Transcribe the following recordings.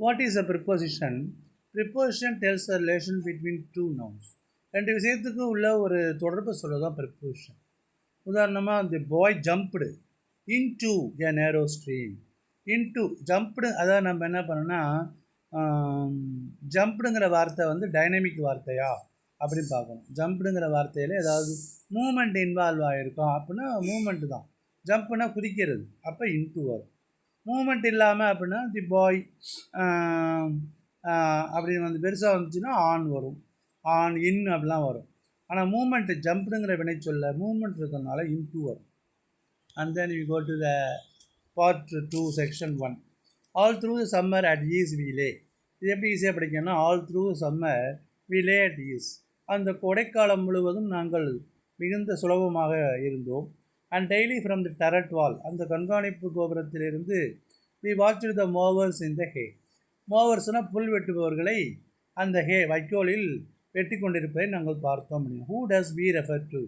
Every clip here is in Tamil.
What is a preposition? Preposition tells a relation between two nouns. ரெண்டு விஷயத்துக்கு உள்ள ஒரு தொடர்பு சொல்கிறது தான் ப்ரிப்போசிஷன். உதாரணமாக தி பாய் ஜம்ப்டு இன்டு எ நேரோ ஸ்ட்ரீம். இன்டு ஜம்ப்டு, அதாவது நம்ம என்ன பண்ணோன்னா ஜம்ப்டுங்கிற வார்த்தை வந்து டைனமிக் வார்த்தையா அப்படின்னு பார்க்கணும். ஜம்ப்டுங்கிற வார்த்தையில் ஏதாவது மூமெண்ட் இன்வால்வ் ஆகிருக்கும் அப்படின்னா மூமெண்ட்டு தான். ஜம்ப்னா குதிக்கிறது, அப்போ இன்டு வரும். மூமெண்ட் இல்லாமல் அப்படின்னா தி பாய் அப்படின்னு வந்து பெருசாக வந்துச்சுன்னா ஆன் வரும், ஆன் இன் அப்படிலாம் வரும். ஆனால் மூமெண்ட்டு ஜம்ப்டுங்கிற வினை சொல்ல மூமெண்ட் இருக்கிறதுனால இன்டு வரும். And then we go to the part 2 section 1. All through the summer at ease we lay. இது எப்படி ஈஸியாக படிக்கணும்னா all through summer we lay at ease. அந்த கொடைக்காலம் முழுவதும் நாங்கள் மிகுந்த சுலபமாக இருந்தோம். And daily from the turret wall, அந்த கண்காணிப்பு கோபுரத்திலிருந்து we watched the mowers in the hay. மோவர்ஸ்னால் புல் வெட்டுபவர்களை அந்த ஹே வைக்கோலில் வெட்டி கொண்டிருப்பதை நாங்கள் பார்த்தோம் அப்படின்னு. Who does we refer to?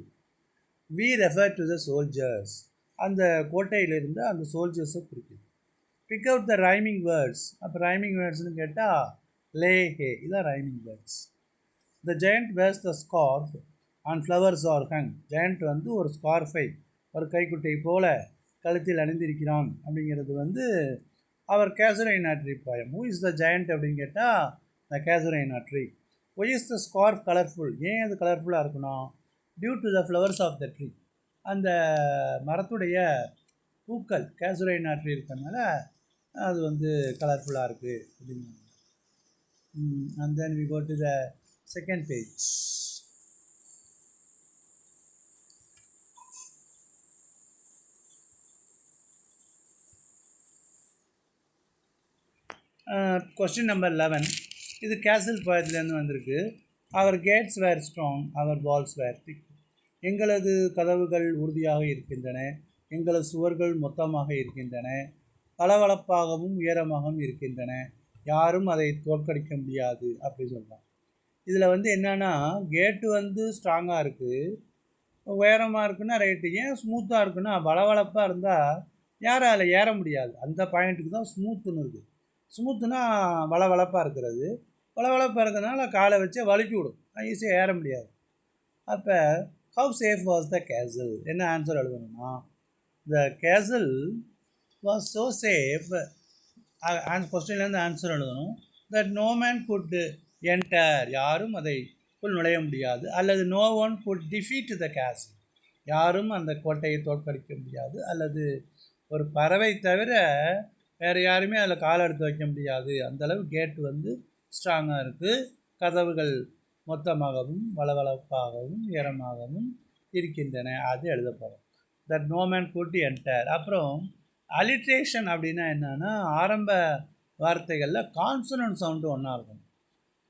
We refer to the soldiers. அந்த கோட்டையிலிருந்து அந்த சோல்ஜர்ஸை குறிக்குது. Pick out the rhyming words. அப்போ ரைமிங் வேர்ட்ஸ்னு கேட்டால் லே ஹே, இதான் rhyming words. The giant wears the scarf and flowers are hung. Giant வந்து ஒரு ஸ்கார்ஃபை ஒரு கைக்குட்டை போல கழுத்தில் அணிந்திருக்கிறான் அப்படிங்கிறது வந்து our casuarina tree poem. Who is the giant அப்படின்னு கேட்டால் the casuarina tree. Why is the scarf colourful? ஏன் அது கலர்ஃபுல்லாக இருக்கணும்? Due to the flowers of the tree. அந்த மரத்துடைய பூக்கள் கேசுரைனா ட்ரீ இருக்கிறதுனால அது வந்து கலர்ஃபுல்லாக இருக்குது அப்படிங்கிறாங்க. And then we go to the second page. Question number 11. இது கேசல் போயத்துலேருந்து வந்திருக்கு. Our gates were strong, our walls were thick. எங்களது கதவுகள் உறுதியாக இருக்கின்றன, எங்களது சுவர்கள் மொத்தமாக இருக்கின்றன, பளபளப்பாகவும் உயரமாகவும் இருக்கின்றன, யாரும் அதை தோற்கடிக்க முடியாது அப்படி சொல்லலாம். இதில் வந்து என்னென்னா கேட்டு வந்து ஸ்ட்ராங்காக இருக்குது, உயரமாக இருக்குன்னா ரைட்டு. ஏன் ஸ்மூத்தாக இருக்குன்னா பளபளப்பாக இருந்தால் யாரும் அதில் ஏற முடியாது. அந்த பாயிண்ட்டுக்கு தான் ஸ்மூத்துன்னு இருக்குது. ஸ்மூத்துனா வளவளப்பாக இருக்கிறது, வளவளப்பாக இருக்கிறதுனால காலை வச்சு வலிக்கி விடும், ஈஸியாக ஏற முடியாது. அப்போ how safe was the castle? என்ன ஆன்சர் எழுதணும்னா the castle was so safe. கொஸ்டின்லேருந்து ஆன்சர் எழுதணும். That no man could enter, யாரும் அதை நுழைய முடியாது. அல்லது no one could defeat the castle, யாரும் அந்த கோட்டையை தோற்கடிக்க முடியாது. அல்லது ஒரு பறவை தவிர வேறு யாருமே அதில் கால் எடுத்து வைக்க முடியாது. அந்தளவு கேட்டு வந்து ஸ்ட்ராங்காக இருக்குது. கதவுகள் மொத்தமாகவும் வளவளப்பாகவும் உயரமாகவும் இருக்கின்றன, அது எழுதப்படும். That no man could enter. அப்புறம் அலிட்ரேஷன் அப்படின்னா என்னன்னா ஆரம்ப வார்த்தைகளில் கான்சனன்ட் சவுண்டு ஒன்றா இருக்கும்.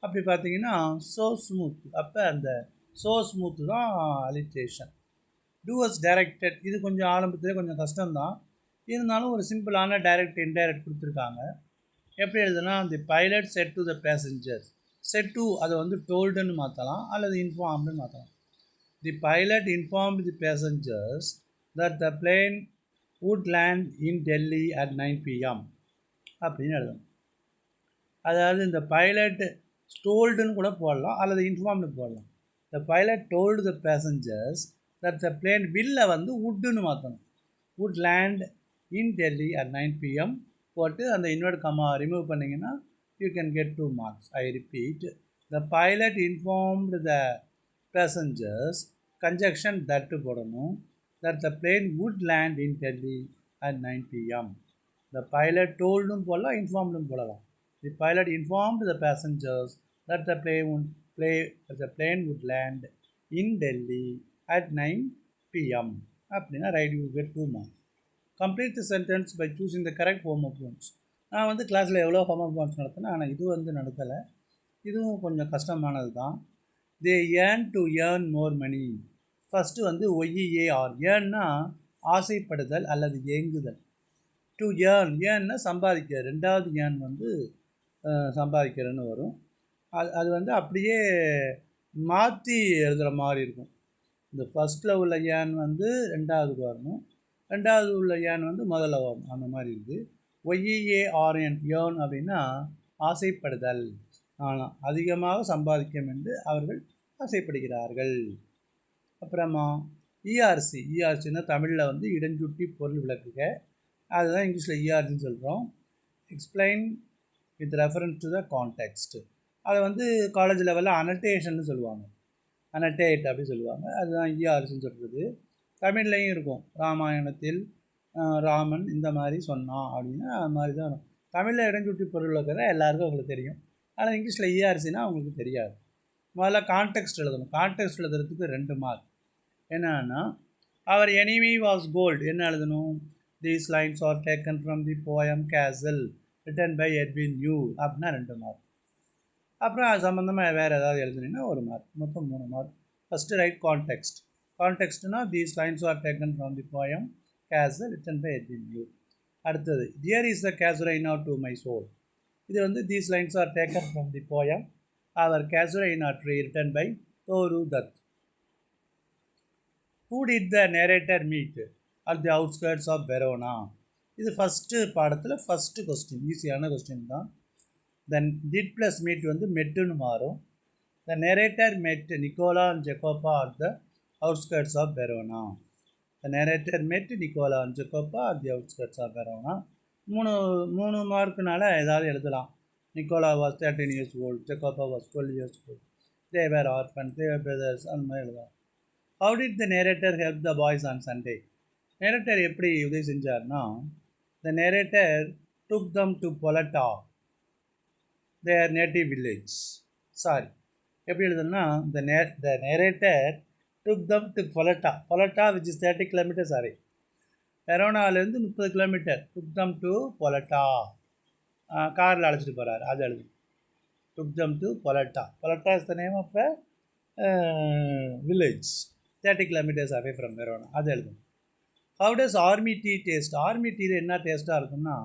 அப்படி பார்த்தீங்கன்னா ஸோ ஸ்மூத், அப்போ அந்த ஸோ ஸ்மூத்து தான் அலிட்ரேஷன். டூவர்ஸ் டைரக்டட், இது கொஞ்சம் ஆரம்பத்திலே கொஞ்சம் கஷ்டம்தான், இருந்தாலும் ஒரு சிம்பிளான டைரக்ட் இன்டைரக்ட் கொடுத்துருக்காங்க. எப்படி எழுதுனா the pilot said to the passengers. Said to அதை வந்து டோல்டுன்னு மாற்றலாம் அல்லது இன்ஃபார்ம்டுன்னு மாற்றலாம். The pilot informed the passengers that the plane would land in Delhi at 9 PM அப்படின்னு எழுதணும். அதாவது இந்த பைலட் டோல்டுன்னு கூட போடலாம் அல்லது இன்ஃபார்ம்டு போடலாம். த pilot told the passengers that the plane வில்லை வந்து வுட்டுன்னு மாற்றணும். would land in Delhi at 9 PM போட்டு அந்த இன்வெர்ட் கமா ரிமூவ் பண்ணிங்கன்னா you can get 2 marks. I repeat, the pilot informed the passengers, conjunction that போடணும், that the plane would land in Delhi at 9 PM. The pilot told போடலாம், informed போடலாம். The pilot informed the passengers that the plane would land in Delhi at 9 PM. அப்படின்னா right, you get 2 marks. Complete the sentence by choosing the correct form of words. நான் வந்து கிளாஸில் எவ்வளோ ஃபார்ம் ஆஃப் வேர்ட்ஸ் நடத்தினேன், ஆனால் இது வந்து நடத்தலை. இதுவும் கொஞ்சம் கஷ்டமானது தான். They earn to earn more money. First வந்து ஒய்இஏஆர், ஏர்ன்னா ஆசைப்படுதல் அல்லது ஏங்குதல். டு ஏர்ன், ஏர்ன்னா சம்பாதிக்க, ரெண்டாவது ஏர்ன் வந்து சம்பாதிக்கிறன்னு வரும். அது வந்து அப்படியே மாற்றி எழுதுகிற மாதிரி இருக்கும். இந்த ஃபஸ்ட்டில் உள்ள ஏர்ன் வந்து ரெண்டாவதுக்கு வரணும், ரெண்டாவது உள்ள ஏர்ன் வந்து முதல்ல வரணும், அந்த மாதிரி இருக்குது. ஒய்இஏஆர்என் ஏர்ன் அப்படின்னா ஆசைப்படுதல், ஆனால் அதிகமாக சம்பாதிக்கும் என்று அவர்கள் ஆசைப்படுகிறார்கள். அப்புறமா இஆர்சின்னா தமிழில் வந்து இடஞ்சுட்டி பொருள் விளக்குக, அதுதான் இங்கிலீஷில் இஆர்சின்னு சொல்கிறோம். Explain with reference to the context. அதை வந்து காலேஜ் லெவலில் அனட்டேஷன்னு சொல்லுவாங்க, அனட்டேட் அப்படி சொல்லுவாங்க. அதுதான் இஆர்சின்னு சொல்கிறது. தமிழ்லையும் இருக்கும், ராமாயணத்தில் ராமன் இந்த மாதிரி சொன்னான் அப்படின்னா அது மாதிரி தான் இருக்கும். தமிழில் இடஞ்சுட்டி பொருள் விளக்குற எல்லாருக்கும் அவங்களுக்கு தெரியும், ஆனால் இங்கிலீஷில் இஆர்சின்னா அவங்களுக்கு தெரியாது. முதல்ல கான்டெக்ஸ்ட் எழுதணும். கான்டெக்ஸ்ட் எழுதுறதுக்கு 2 மார்க். என்னன்னா, அவர் எனிமி வாஸ் கோல்டு என்ன எழுதணும், these lines are taken from the poem castle written by Edwin யூ அப்படின்னா 2 மார்க். அப்புறம் அது சம்மந்தமாக வேறு ஏதாவது எழுதுனீங்கன்னா 1 மார்க், மொத்தம் 3 மார்க். First write context. கான்டெக்ஸ்ட்னா these lines are taken from the poem castle written by Edwin யூ. அடுத்தது dear is the casuarina to my soul. இது வந்து these lines are taken from the poem our casuarina tree written by Toru Dutt. Who did the narrator meet at the outskirts of Verona? இது ஃபஸ்ட்டு பாடத்தில் ஃபஸ்ட்டு கொஸ்டின், ஈஸியான கொஸ்டின் தான். தென் டிட் ப்ளஸ் மீட் வந்து மெட்டுன்னு மாறும். The narrator met Nicola and Jacopo at the outskirts of Verona. The narrator met Nicola and Jacopo at the outskirts of Verona. 3 மார்க்குனால ஏதாவது எழுதலாம். Nicola was 13 years old, Jacopo was 12 years old, they were orphan, they were brothers, அந்த மாதிரி எழுதலாம். How did the narrator help the boys on Sunday? Narrator எப்படி உதவி செஞ்சார்னா, the narrator took them to Polata, their native village. Sorry, எப்படி எழுதுனா, the narrator took them to Polata which is 30 kilometers away. வெரோனாலேருந்து 30 kilometre. took them to Polata, காரில் அழைச்சிட்டு போகிறார், அது எழுது. took them to Polata. Polata is the name of a village 30 kilometers away from Verona, அது எழுதும். How does army tea taste? Army டீயில் என்ன டேஸ்ட்டாக இருக்குன்னா,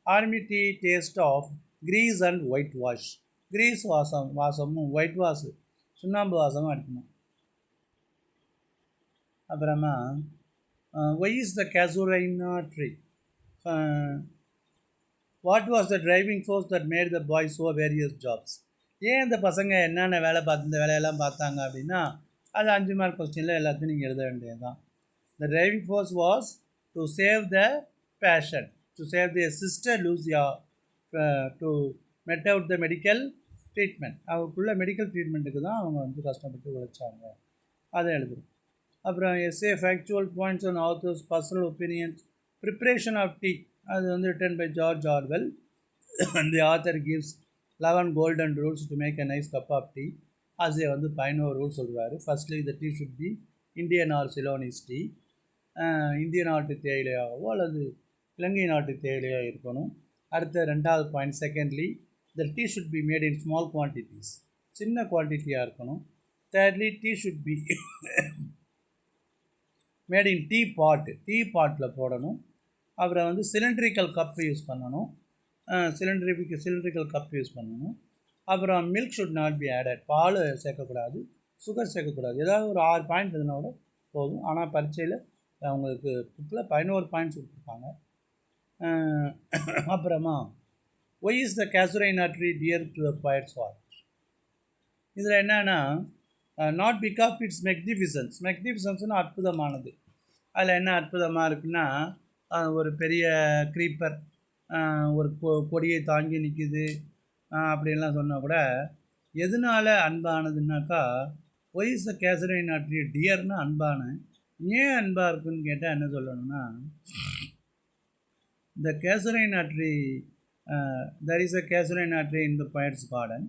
army tea taste of grease and white wash. Grease வாசமும் ஒயிட் வாஷ் சுண்ணாம்பு வாசமும் அடிக்கணும். அப்புறமா why is the casuarina tree? What was the driving force that made the boys so various jobs? ஏன் இந்த பசங்க என்னென்ன வேலை பார்த்து இந்த வேலையெல்லாம் பார்த்தாங்க அப்படின்னா, அது 5 மார்க் கொஸ்டினில் எல்லாத்தையும் நீங்கள் எழுத வேண்டியது தான். The driving force was to save the patient, to save the sister Lucia, to mete out the medical treatment. அவங்களுக்குள்ள மெடிக்கல் ட்ரீட்மெண்ட்டுக்கு தான் அவங்க வந்து கஷ்டப்பட்டு உழைச்சாங்க, அதை எழுதுறோம். அப்புறம் essay factual points and author's personal opinions. Preparation of tea, அது வந்து written by George Orwell. The author gives 11 golden rules to make a nice cup of tea. அது வந்து 11 ரூல்ஸ் சொல்கிறாரு. Firstly the tea should be Indian or Ceylonese tea. இந்திய நாட்டு தேயிலையாகவோ அல்லது இலங்கை நாட்டு தேயிலையாக இருக்கணும். அடுத்த 2வது point, secondly the tea should be made in small quantities, சின்ன குவான்டிட்டியாக இருக்கணும். Thirdly tea should be made in tea bottle போடணும். அப்புறம் வந்து சிலிண்ட்ரிக்கல் கப் யூஸ் பண்ணணும், சிலிண்ட்ரிக்கல் கப் யூஸ் பண்ணணும். அப்புறம் milk should not be added, பால் சேர்க்கக்கூடாது, சுகர் சேர்க்கக்கூடாது. ஏதாவது ஒரு 6 பாயிண்ட் இருந்தால் கூட போதும். ஆனால் பரீட்சையில் அவங்களுக்கு புக்கில் 11 பாயிண்ட்ஸ் கொடுத்துருக்காங்க. அப்புறமா why is the casuarina tree dear to the poet's heart? இதில் என்னென்னா, நாட் பிகாஸ் இட்ஸ் மெக்னிஃபிசன்ஸ்னு அற்புதமானது. அதில் என்ன அற்புதமாக இருக்குன்னா, ஒரு பெரிய க்ரீப்பர் ஒரு கொடியை தாங்கி நிற்கிது அப்படின்லாம் சொன்னால் கூட, எதனால் அன்பானதுன்னாக்கா, why is the casuarina tree டியர்னா அன்பான. ஏன் அன்பாக இருக்குன்னு கேட்டால் என்ன சொல்லணும்னா, இந்த casuarina tree, there is a casuarina tree in the poet's garden.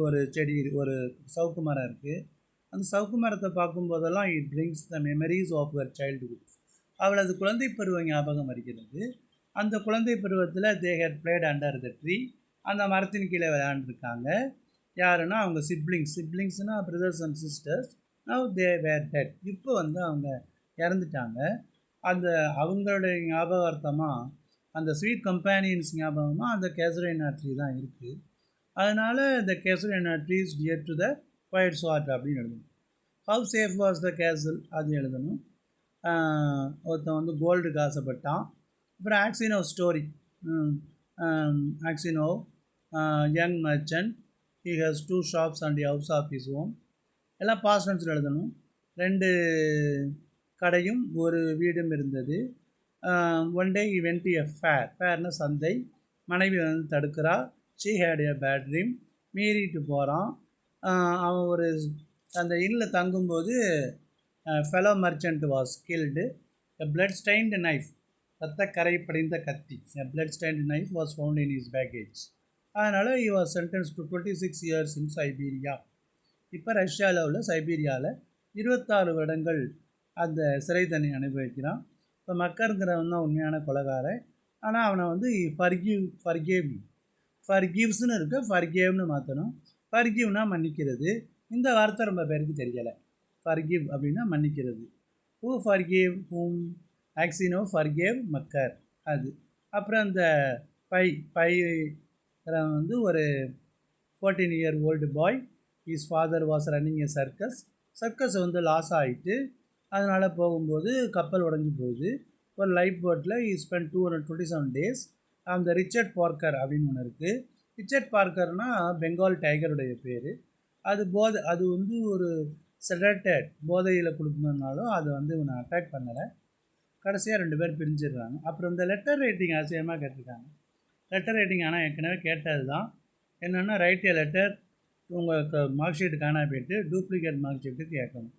ஒரு செடி, ஒரு சவுக்கு மரம் இருக்குது. அந்த சவுக்கு மரத்தை பார்க்கும்போதெல்லாம் it brings the memories of your childhood. அவளது குழந்தை பருவ ஞாபகம் வருகிறது. அந்த குழந்தை பருவத்தில் they had played under the tree, அந்த மரத்தின் கீழே விளையாண்டுருக்காங்க. யாருன்னா அவங்க சிப்ளிங்ஸ்னால் brothers and sisters. Now they were dead, இப்போ வந்து அவங்க இறந்துட்டாங்க. அந்த அவங்களுடைய ஞாபகார்த்தமாக, அந்த ஸ்வீட் கம்பேனியன்ஸ் ஞாபகமாக அந்த கேசுரைனா ட்ரீ தான் இருக்குது. அதனால் இந்த casuarina tree is dear to the poet's heart அப்படின்னு எழுதணும். How safe was the castle, அது எழுதணும். ஒருத்தன் வந்து கோல்டுக்கு ஆசைப்பட்டான். அப்புறம் Aksionov story, Axinov, young merchant, he has 2 shops and a house of his own. எல்லாம் பாஸ்ட் டென்ஸில் எழுதணும். 2 கடையும் ஒரு வீடும் இருந்தது. One day he went to a fair. ஃபேர்னா சந்தை. மனைவி வந்து தடுக்கிறா. she had a bad dream. மீறிட்டு போகிறான். அவன் ஒரு அந்த இன்னில் தங்கும்போது fellow merchant was killed. A blood stained knife, ரத்த கரை படிந்த கத்தி, a blood stained knife was found in his baggage. அதனால் he was sentenced to 26 years in Siberia. இப்போ ரஷ்யாவில் உள்ள சைபீரியாவில் 26 வருடங்கள் அந்த சிறை தண்ணி அனுபவிக்கிறான். இப்போ மக்கருங்கிறவன் தான் உண்மையான கொலைகாரன். ஆனால் அவனை வந்து ஃபர்கிவ்ஸ்னு இருக்க ஃபர்கேவ்னு மாற்றணும். ஃபர்கிவ்னா மன்னிக்கிறது. இந்த வார்த்தை ரொம்ப பேருக்கு தெரியலை. ஃபர்கிவ் அப்படின்னா மன்னிக்கிறது. Who forgave whom? ஆக்சினோ ஃபர்கேவ் மக்கர். அது அப்புறம் அந்த பை வந்து ஒரு 14-year-old bye. His father was running a circus வந்து லாஸ் ஆகிட்டு அதனால் போகும்போது கப்பல் உடஞ்சி போகுது. ஒரு லைஃப் போட்டில் ஹி ஸ்பெண்ட் 227 days. அந்த ரிச்சர்ட் பார்க்கர் அப்படின்னு ஒன்று இருக்குது. ரிச்சர்ட் பார்க்கர்னால் பெங்கால் டைகருடைய பேர். அது வந்து ஒரு செடேட்டட் போதையில் கொடுக்கணுன்னாலும் அது வந்து இவனை அட்டாக் பண்ணலை. கடைசியாக 2 பேர் பிரிஞ்சிடுறாங்க. அப்புறம் இந்த லெட்டர் ரைட்டிங் அவசியமாக கேட்டிருக்காங்க. லெட்டர் ரைட்டிங் ஆனால் ஏற்கனவே கேட்டது தான். என்னென்னா ரைட் ஏ லெட்டர், உங்களுக்கு மார்க் ஷீட்டு காணா போயிட்டு டூப்ளிகேட் மார்க் ஷீட்டு கேட்கணும்.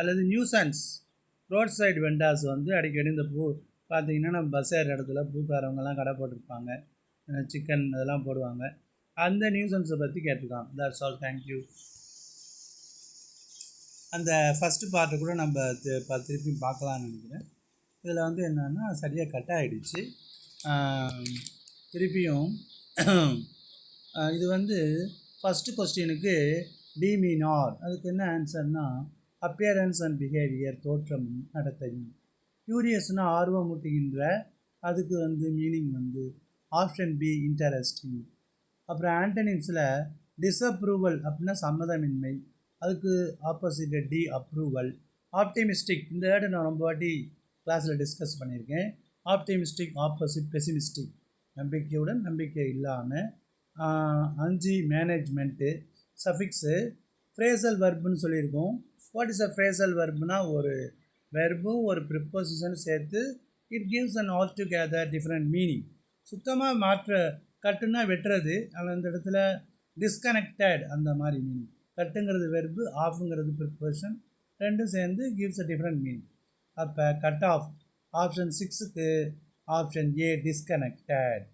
அல்லது நியூசன்ஸ், ரோட் சைடு வெண்டாஸ் வந்து அடிக்கடி இந்த பூ பார்த்திங்கன்னா நம்ம பஸ் ஏற இடத்துல பூக்காரவங்கெல்லாம் கடை போட்டிருப்பாங்க, சிக்கன் இதெல்லாம் போடுவாங்க. அந்த நியூசன்ஸை பற்றி கேட்டிருக்காங்க. That's all. தேங்க்யூ. அந்த ஃபஸ்ட்டு பார்ட்டு கூட நம்ம திருப்பி பார்க்கலான்னு நினைக்கிறேன். இதில் வந்து என்னென்னா சரியாக கட் ஆகிடுச்சு. திருப்பியும் இது வந்து ஃபஸ்ட்டு கொஸ்டினுக்கு டிமீனார், அதுக்கு என்ன ஆன்சர்னால் அப்பியரன்ஸ் அண்ட் பிஹேவியர், தோற்றம் நடத்தையும். க்யூரியஸ்னால் ஆர்வமூட்டுகின்ற, அதுக்கு வந்து மீனிங் வந்து ஆப்ஷன் பி இன்டரெஸ்டிங். அப்புறம் ஆண்டனிம்ஸில் டிஸ்அப்ரூவல் அப்படின்னா சம்மதமின்மை, அதுக்கு ஆப்போசிட் டி அப்ரூவல். ஆப்டிமிஸ்டிக், இந்த வேர்டு நான் ரொம்ப வாட்டி கிளாஸில் டிஸ்கஸ் பண்ணியிருக்கேன். ஆப்டிமிஸ்டிக் ஆப்போசிட் பெசிமிஸ்டிக், நம்பிக்கையுடன் நம்பிக்கை இல்லாமல். 5 மேனேஜ்மெண்ட்டு. சஃபிக்ஸு ஃப்ரேசல் வெர்புன்னு சொல்லியிருக்கோம். வாட் இஸ் அ ஃப்ரேசல் வெர்புனா ஒரு வெர்பும் ஒரு ப்ரிப்போசிஷனும் சேர்த்து it gives an altogether different meaning. சுத்தமாக மாற்ற, கட்டுனா வெட்டுறது, அந்த இடத்துல டிஸ்கனெக்டட் அந்த மாதிரி மீனிங். கட்டுங்கிறது வெர்பு, ஆஃபுங்கிறது ப்ரிப்போசிஷன், ரெண்டும் சேர்ந்து கிவ்ஸ் அ டிஃப்ரெண்ட் மீனிங். அப்போ கட் ஆஃப் ஆப்ஷன் 6க்கு ஆப்ஷன் ஏ டிஸ்கனெக்டட்.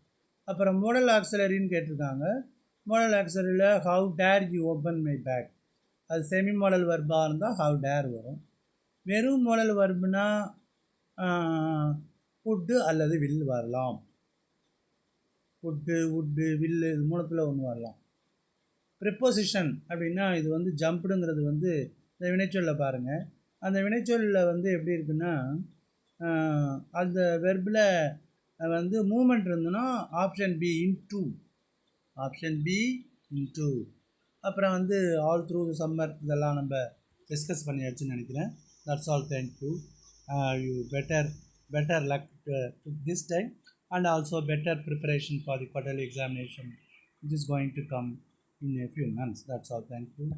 அப்புறம் மோடல் ஆக்சிலரின்னு கேட்டிருக்காங்க. மோடல் ஆக்சிலரியில் how dare you open my bag, அது செமி மாடல் வர்பாக இருந்தால் ஹவு டேர் வரும். வெறும் மாடல் வர்புனா வுட்டு அல்லது வில் வரலாம். வுட்டு, வில்லு, இது மூலத்தில் ஒன்று வரலாம். ப்ரிப்போசிஷன் அப்படின்னா இது வந்து ஜம்ப்டுங்கிறது வந்து இந்த வினைச்சொல்லில் பாருங்கள். அந்த வினைச்சொல்லில் வந்து எப்படி இருக்குன்னா அந்த வெர்பில் வந்து மூமெண்ட் இருந்ததுன்னா ஆப்ஷன் பி இன்டூ. அப்புறம் வந்து ஆல் த்ரூ சம்மர், இதெல்லாம் நம்ம டிஸ்கஸ் பண்ணியாச்சுன்னு நினைக்கிறேன். That's all. Thank you. You better luck this time, and also better preparation for the quarterly examination which is going to come in a few months. That's all. Thank you.